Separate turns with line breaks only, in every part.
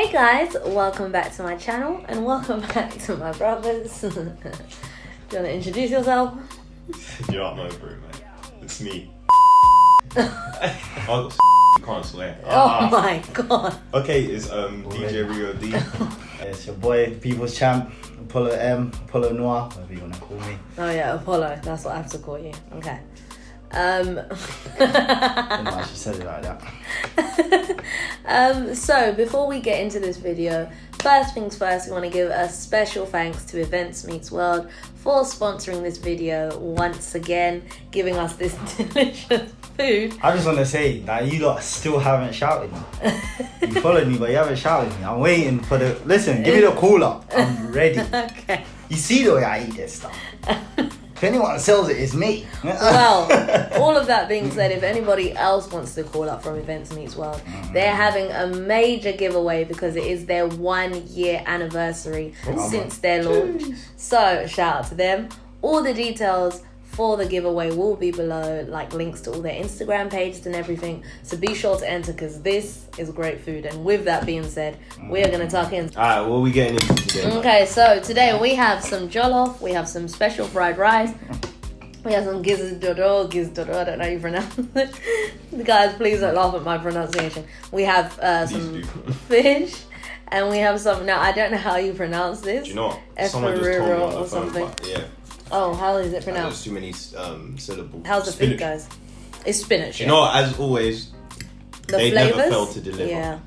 Hey guys, welcome back to my channel and welcome back to my brothers. Do you want to introduce yourself?
You're not my bro, man. It's me. Oh, you can't swear.
Oh my god.
Okay, it's DJ Riordan.
It's your boy, People's Champ, Apollo M, Apollo Noir, whatever you want to call me.
Oh yeah, Apollo. That's what I have to call you. Okay.
I don't know why she said it like that.
So before we get into this video, first things first, we want to give a special thanks to Events Meets World for sponsoring this video once again, giving us this delicious food.
I just want to say that you lot still haven't shouted me. You followed me, but you haven't shouted me. I'm waiting for the... Listen, give me the call up. I'm ready.
Okay.
You see the way I eat this stuff. If anyone sells it, it's me.
Well, all of that being said, if anybody else wants to call up from Events Meets World, they're having a major giveaway because it is their 1 year anniversary since their launch. So shout out to them. All the details for the giveaway will be below, like links to all their Instagram pages and everything. So be sure to enter because this is great food. And with that being said, we are going to tuck in.
Alright, what are we getting into today?
Okay, so today we have some jollof, we have some special fried rice, we have some gizdoro, I don't know how you pronounce it. Guys, please don't laugh at my pronunciation. We have some fish, and we have some, now I don't know how you pronounce this.
Do you know what? Someone just told me on the phone,
something.
but yeah.
Oh, how is it
There's
pronounced?
too many syllables.
How's the food, guys? It's spinach.
You know what, as always, they
flavors?
never fail to deliver.
Yeah.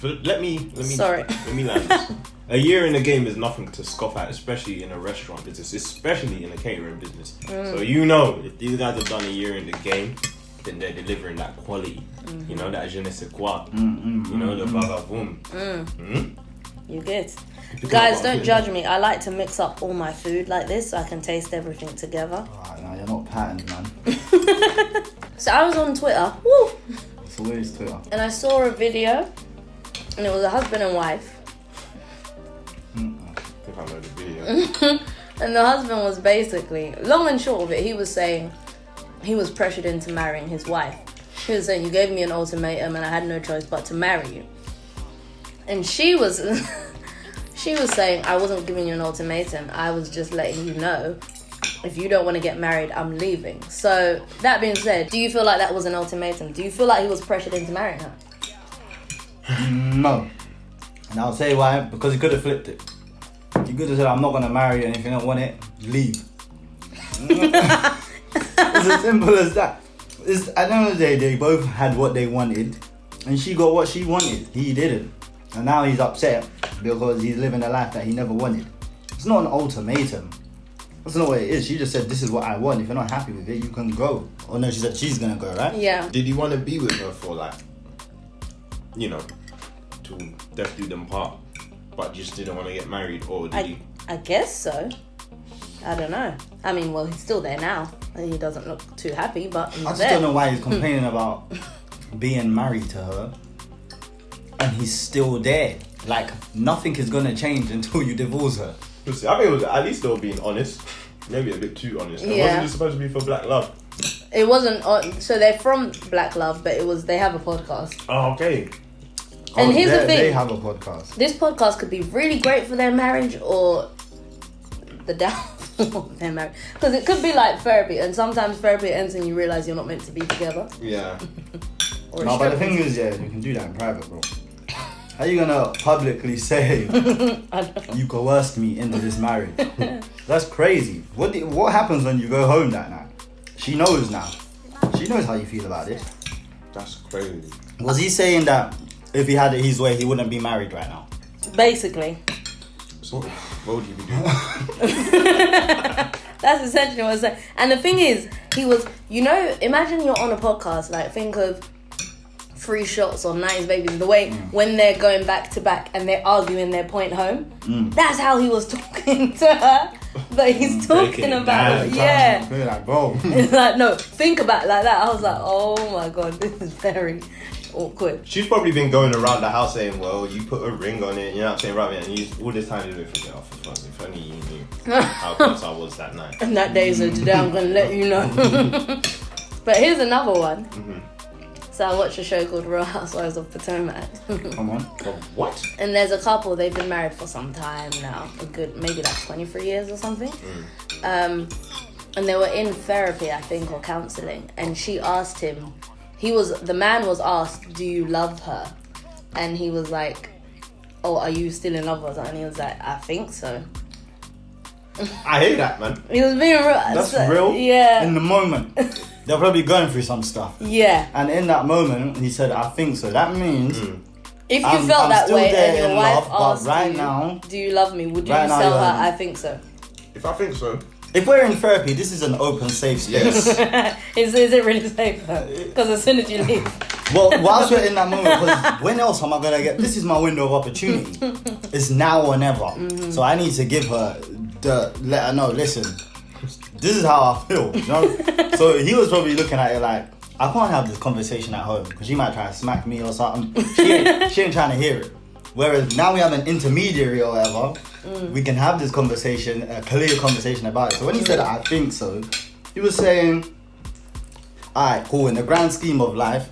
Let me
Sorry.
Let me land this. A year in the game is nothing to scoff at, especially in a restaurant business, especially in a catering business. So you know, if these guys have done a year in the game, then they're delivering that quality. You know, that je ne sais quoi. You know, the vavavoom.
You good. Guys, don't judge me. I like to mix up all my food like this so I can taste everything together.
Oh, no, you're not patterned, man.
So I was on Twitter. Woo!
It's always Twitter.
And I saw a video, and it was a husband and wife.
I think I know the video.
And the husband was basically, long and short of it, he was saying he was pressured into marrying his wife. He was saying, you gave me an ultimatum and I had no choice but to marry you. And she was saying, I wasn't giving you an ultimatum. I was just letting you know, if you don't want to get married, I'm leaving. So that being said, do you feel like that was an ultimatum? Do you feel like he was pressured into marrying her?
No. And I'll say why. Because he could have flipped it. He could have said, I'm not going to marry you, and if you don't want it, leave. It's as simple as that. At the end of the day, they both had what they wanted, and she got what she wanted. He didn't. And now he's upset because he's living a life that he never wanted. It's not an ultimatum. That's not what it is. She just said, this is what I want. If you're not happy with it, you can go. Oh no, she said she's going to go, right?
Yeah.
Did he want to be with her for, like, you know, to death do them part, but just didn't want to get married, or did he?
I guess so. I don't know. I mean, well, he's still there now. And he doesn't look too happy, but he's
I just
there.
don't know why he's complaining about being married to her and he's still there. Like, nothing is going to change until you divorce her.
I think it was, at least they were being honest. Maybe a bit too honest.
Yeah.
Wasn't it supposed to be for black love?
It wasn't. So they're from Black Love, but they have a podcast.
Oh, okay.
And here's the thing.
They have a podcast.
This podcast could be really great for their marriage or the downfall of their marriage. Because it could be like therapy, and sometimes therapy ends and you realise you're not meant to be together.
Yeah.
Or
No, but the thing is, yeah, you can do that in private, bro. How are you gonna publicly say you coerced me into this marriage? That's crazy. What happens when you go home that night? She knows now. She knows how you feel about it.
That's crazy.
Was he saying that if he had it his way, he wouldn't be married right now?
Basically.
So what would you be doing?
That's essentially what I said. And the thing is, he was, imagine you're on a podcast, like think of Free Shots or 90s Babies, the way when they're going back to back and they're arguing their point home. That's how he was talking to her. But he's talking about, yeah.
Like, bro.
It's like, no, think about it like that. I was like, oh my God, this is very awkward.
She's probably been going around the house saying, well, you put a ring on it, you know what I'm saying, right? And all this time you've been thinking, oh, for fuck, if only you knew how close I was that night.
And that day, so today I'm going to let you know. But here's another one. So I watched a show called Real Housewives of Potomac.
Come on.
What?
And there's a couple, they've been married for some time now. A good, maybe like 23 years or something. And they were in therapy, I think, or counselling. And she asked him, the man was asked, do you love her? And he was like, oh, are you still in love with her? And he was like, I think so.
I hate that, man.
He was being real.
That's real.
Yeah.
In the moment. They're probably going through some stuff.
Yeah.
And in that moment, he said, I think so. That means...
If you felt that
still
way
there
and your
in
wife
love,
asked
right
you,
now,
do you love me? Would you
right now
tell
you're
her,
like-
I think so?
If I think so.
if we're in therapy, this is an open, safe space.
Yes.
Is it really safe? Because as soon as you leave.
Well, whilst we're in that moment, because when else am I going to get... This is my window of opportunity. It's now or never. So I need to give her let her know, listen, this is how I feel, you know? So he was probably looking at it like, I can't have this conversation at home because she might try to smack me or something. She ain't trying to hear it. Whereas now we have an intermediary or whatever, we can have this conversation, a clear conversation about it. So when he said, I think so, he was saying, alright, cool, in the grand scheme of life,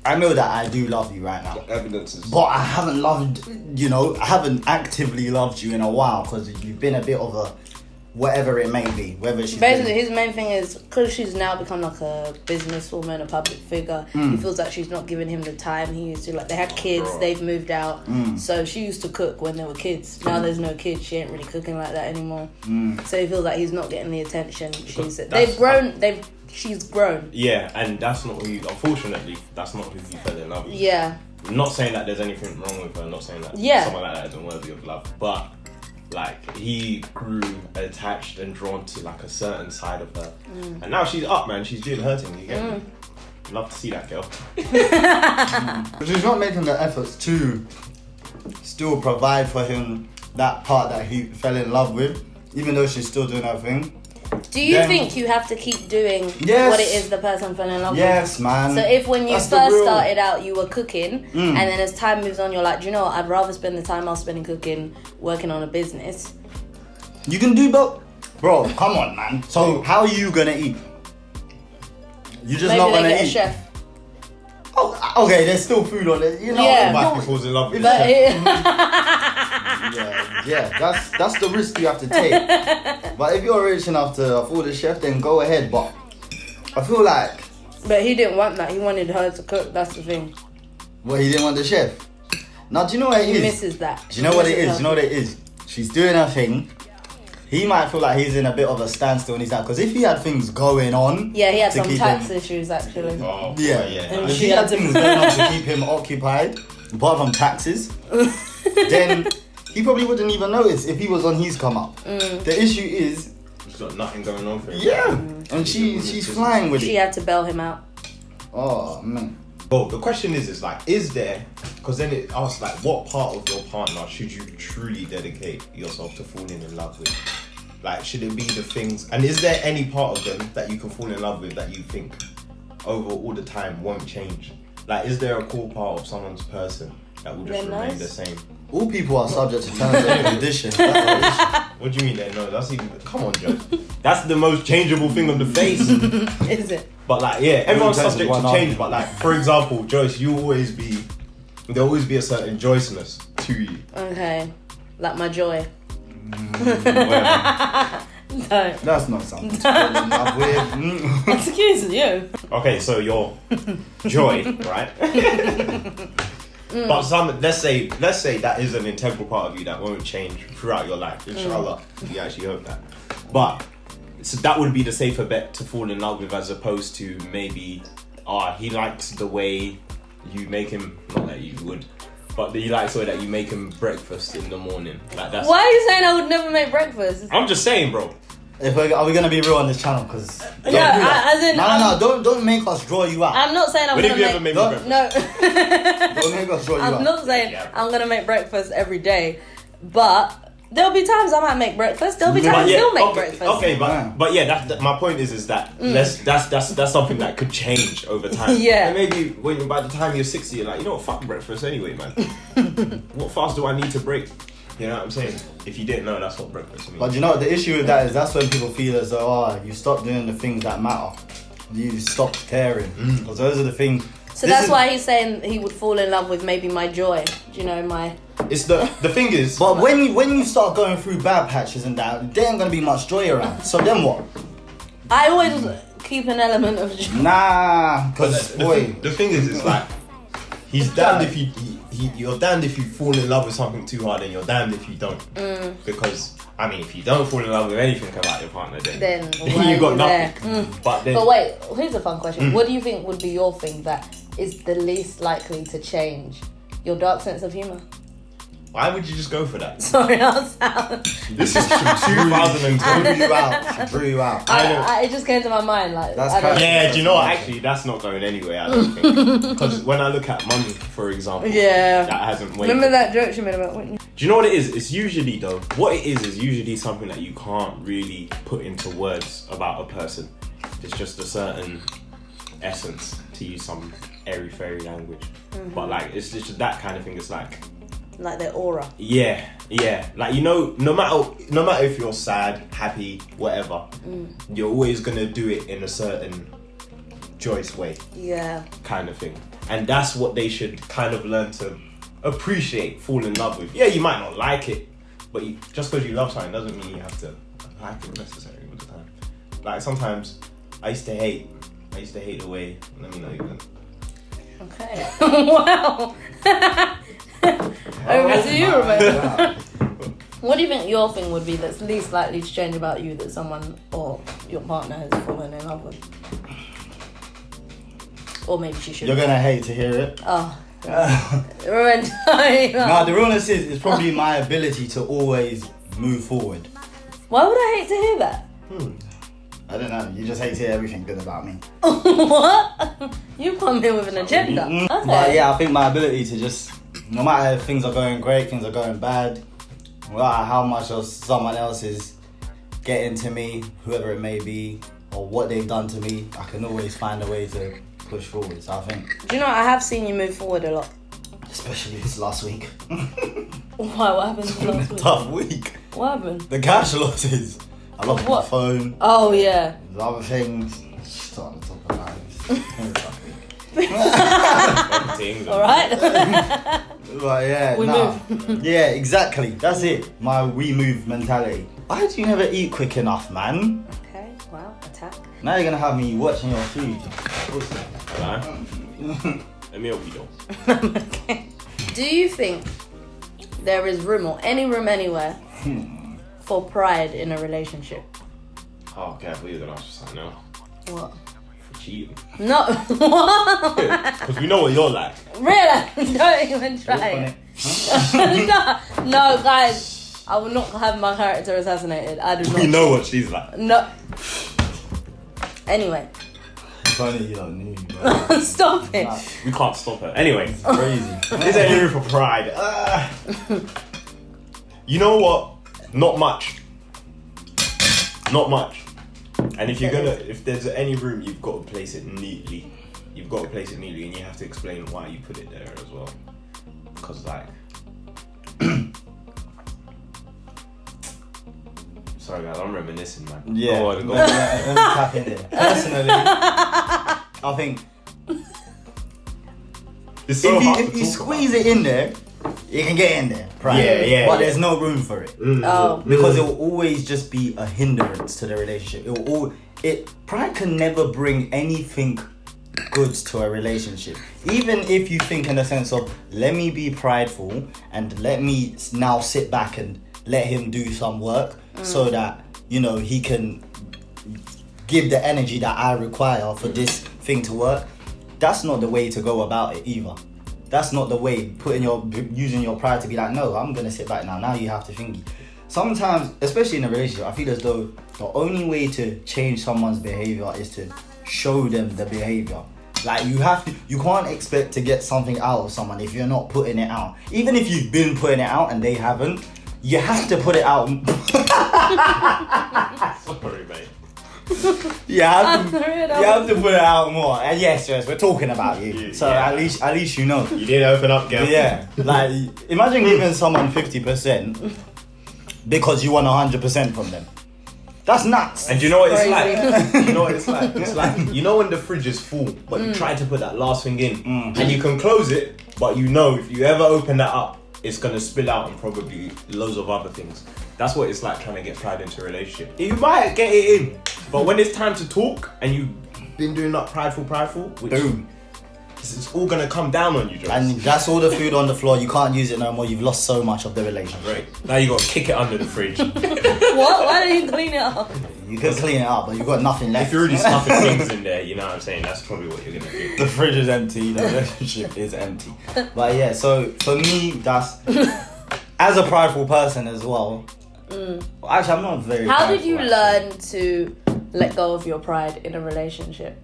I know that I do love you right now.
Evidence is...
But I haven't loved, I haven't actively loved you in a while because you've been a bit of a, whatever it may be, whether she's
Basically, his main thing is, because she's now become like a businesswoman, a public figure, he feels like she's not giving him the time he used to. Like, they had kids, they've moved out, so she used to cook when there were kids. Now there's no kids, she ain't really cooking like that anymore. So he feels like he's not getting the attention. She's grown.
Yeah, and that's not who unfortunately, that's not who you fell in love with.
Yeah.
I'm not saying that there's anything wrong with her, I'm not saying that someone like that isn't worthy of love, but like he grew attached and drawn to like a certain side of her. And now she's up, man, she's doing her thing, you get me? Love to see that girl.
But she's not making the efforts to still provide for him that part that he fell in love with, even though she's still doing her thing.
Do you think you have to keep doing what it is the person fell in love with?
Yes, man.
So if when you first started out you were cooking and then as time moves on you're like, do you know what, I'd rather spend the time I was spending cooking working on a business.
You can do both. Bro, come on, man. So how are you gonna eat? You just
Maybe
not
they
gonna
get
eat.
a chef.
Oh, okay, there's still food on it. You know,
Yeah.
Wife who falls in love with
But
you.
yeah, that's the risk you have to take. But if you're rich enough to afford a chef, then go ahead. But I feel like,
But he didn't want that. He wanted her to cook. That's the thing.
well, he didn't want the chef. Now, do you know what it
He
is?
misses that.
Do you know what it is? You know what it is? She's doing her thing. He might feel like he's in a bit of a standstill in his life because if he had things going on,
Yeah, he had
to
some
keep
tax
him-
issues actually.
Oh, boy,
yeah,
And
if
she
he
had
had
to-
things going on to keep him occupied, apart from taxes, then he probably wouldn't even notice if he was on his come up. The issue is,
She's got nothing going on for him.
yeah, and she's flying with
She
it.
had to bail him out.
Oh man.
Well, the question is like, is there, because then it asks like, what part of your partner should you truly dedicate yourself to falling in love with? Like, should it be the things, and is there any part of them that you can fall in love with that you think over all the time won't change? Like, is there a core part of someone's person that will just
They're
remain
nice.
the same?
All people are subject to terms and conditions. That's the issue.
What do you mean then? No, that's even, come on, Joe. That's the most changeable thing on the face.
Is it?
But like, yeah, everyone's
Everyone
subject
tells
to
us
change. But like, for example, Joyce, there'll always be a certain Joyceness to you.
Okay. Like my joy.
Whatever.
No.
That's not something to fall in love with.
Excuse you.
Okay, so your joy, right? But let's say that is an integral part of you that won't change throughout your life. Inshallah, you actually hope that. But so that would be the safer bet to fall in love with, as opposed to maybe, he likes the way you make him. Not that you would, but he likes the way that you make him breakfast in the morning. Like that's.
Why are you saying I would never make breakfast?
I'm just saying, bro.
Are we gonna be real on this channel? Because don't make us draw you out.
I'm not saying I'm
When have
gonna
you ever
make.
made me breakfast?
No.
Don't make us draw you out.
I'm not saying
Yeah.
I'm gonna make breakfast every day, but there'll be times I might make breakfast. There'll be times you'll make breakfast.
Okay,
Yeah.
but yeah, my point is that that's something that could change over time.
Yeah.
And maybe by the time you're 60, you're like, you know what, fuck breakfast anyway, man. What fast do I need to break? You know what I'm saying? If you didn't know, that's what breakfast means.
But you know what, the issue with that is that's when people feel as though, you stop doing the things that matter. You stop caring. Because those are the things,
So that's why he's saying he would fall in love with maybe my joy. Do you know my?
It's the thing is.
But when you start going through bad patches and that, there ain't gonna be much joy around. So then what?
I always keep an element of joy.
Nah, because
the thing is, it's like he's damned if you're damned if you fall in love with something too hard, and you're damned if you don't. Because I mean, if you don't fall in love with anything about your partner, then you got nothing. But
wait, here's a fun question. What do you think would be your thing that is the least likely to change? Your dark sense of humor?
Why would you just go for that?
Sorry, I was out.
This is 2010.
She drew you out.
It just came to my mind. Like,
do you know what? Actually, that's not going anywhere, I don't think. Because when I look at money, for example, that hasn't waited.
Remember that joke she made about Whitney?
Do you know what it is? It's usually, though, what it is usually something that you can't really put into words about a person. It's just a certain essence, to use some airy-fairy language. But, like, it's just that kind of thing. It's like
their aura.
Yeah. Like, you know, no matter if you're sad, happy, whatever, you're always gonna do it in a certain Joyce way. Yeah. Kind of thing. And that's what they should kind of learn to appreciate, fall in love with. Yeah, you might not like it, but just because you love something doesn't mean you have to like it necessarily all the time. Like, sometimes I used to hate the way. Let me know even.
Okay. Wow. Over to you, Rebecca. What do you think your thing would be that's least likely to change about you that someone or your partner has fallen in love with? Or maybe she should.
You're gonna hate to hear it.
Oh.
No, the realness is it's probably my ability to always move forward.
Why would I hate to hear that?
I don't know. You just hate to hear everything good about me.
What? You come here with an agenda. Okay.
But yeah, I think my ability to just, no matter if things are going great, things are going bad, no matter how much of someone else is getting to me, whoever it may be, or what they've done to me, I can always find a way to push forward. So I think.
Do you know, I have seen you move forward a lot.
Especially this last week.
Why? What happened last week?
Tough week.
What happened?
The cash losses. I lost my phone.
Oh, yeah.
There's other things. Starting to talk about
it. Alright.
But yeah,
we move.
Yeah, exactly. That's it. My we move mentality. Why do you never eat quick enough, man?
Okay, well, attack.
Now you're gonna have me watching your food.
Let me help you though.
Okay. Do you think there is room or any room anywhere for pride in a relationship?
Oh, okay, I thought you were gonna ask for something else.
What?
For cheating.
No. What?
Because we know what you're like.
Really? Don't even try it. No, guys. I will not have my character assassinated. I do not.
We know what she's like.
No. Anyway.
Funny you don't need,
Stop it.
We can't stop her. Anyway.
Crazy.
Is there any room for pride? You know what? Not much. Not much. And if there's any room, you've got to place it neatly. You've got to place it neatly, and you have to explain why you put it there as well. Because, like, sorry guys, I'm reminiscing, man.
Yeah.
Go
Let me tap in there. Personally, I think
it's so hard
if you squeeze it in there, you can get in there. Pride.
Yeah.
But there's no room for it. Because it will always just be a hindrance to the relationship. Pride can never bring anything good to a relationship. Even if you think in the sense of, let me be prideful and let me now sit back and let him do some work so that, you know, he can give the energy that I require for this thing to work. That's not the way to go about it either. That's not the way, using your pride to be like, no, I'm going to sit back now. Now you have to think. Sometimes, especially in a relationship, I feel as though the only way to change someone's behavior is to show them the behavior. Like, you can't expect to get something out of someone if you're not putting it out. Even if you've been putting it out and they haven't, you have to put it out.
Sorry, mate.
You have to put it out more. And yes, we're talking about you. So
yeah.
at least you know.
You did open up, girl.
Yeah. Like, imagine giving someone 50% because you want 100% from them. That's nuts.
And do you know what it's
Crazy.
like? You know what it's like? It's like, you know when the fridge is full, but you try to put that last thing in, and you can close it, but you know if you ever open that up, it's gonna spill out and probably loads of other things. That's what it's like trying to get pride into a relationship. You might get it in, but when it's time to talk and you've been doing that prideful, which
Boom.
it's all gonna come down on you, Joyce.
And that's all the food on the floor. You can't use it no more. You've lost so much of the relationship.
Right. Now you gotta kick it under the fridge.
What? Why don't you clean it up?
You can clean it up, but you've got nothing left.
If you're already stuffing things in there, you know what I'm saying? That's probably what you're gonna do.
The fridge is empty. The relationship is empty. But yeah, so for me, that's as a prideful person as well. Actually, I'm not very.
How did you
prideful, actually.
learn to let go of your pride in a relationship?